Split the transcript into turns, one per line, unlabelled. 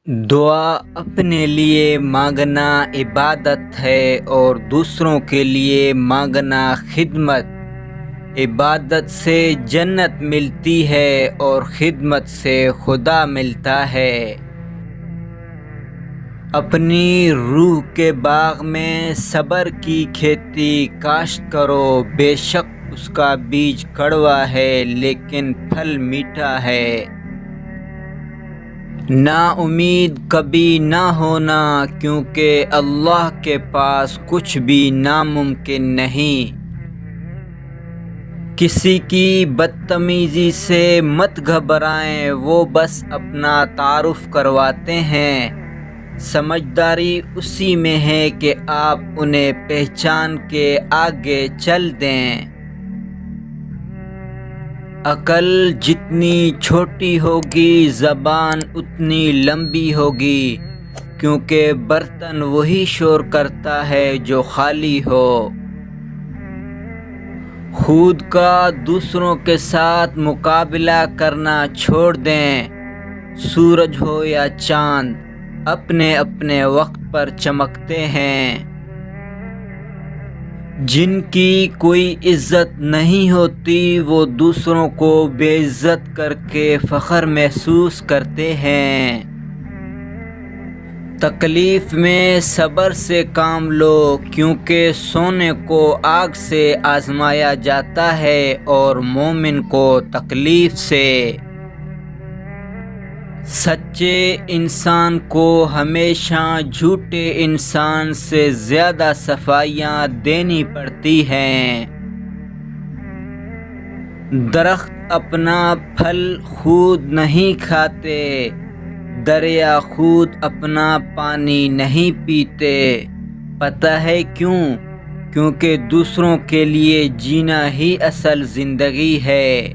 دعا اپنے لیے مانگنا عبادت ہے اور دوسروں کے لیے مانگنا خدمت۔ عبادت سے جنت ملتی ہے اور خدمت سے خدا ملتا ہے۔ اپنی روح کے باغ میں صبر کی کھیتی کاشت کرو، بے شک اس کا بیج کڑوا ہے لیکن پھل میٹھا ہے۔ نا امید کبھی نہ ہونا، کیونکہ اللہ کے پاس کچھ بھی ناممکن نہیں۔ کسی کی بدتمیزی سے مت گھبرائیں، وہ بس اپنا تعارف کرواتے ہیں۔ سمجھداری اسی میں ہے کہ آپ انہیں پہچان کے آگے چل دیں۔ عقل جتنی چھوٹی ہوگی زبان اتنی لمبی ہوگی، کیونکہ برتن وہی شور کرتا ہے جو خالی ہو۔ خود کا دوسروں کے ساتھ مقابلہ کرنا چھوڑ دیں۔ سورج ہو یا چاند اپنے اپنے وقت پر چمکتے ہیں۔ جن کی کوئی عزت نہیں ہوتی وہ دوسروں کو بے عزت کر کے فخر محسوس کرتے ہیں۔ تکلیف میں صبر سے کام لو، کیونکہ سونے کو آگ سے آزمایا جاتا ہے اور مومن کو تکلیف سے۔ سچے انسان کو ہمیشہ جھوٹے انسان سے زیادہ صفائیاں دینی پڑتی ہیں۔ درخت اپنا پھل خود نہیں کھاتے، دریا خود اپنا پانی نہیں پیتے۔ پتہ ہے کیوں؟ کیونکہ دوسروں کے لیے جینا ہی اصل زندگی ہے۔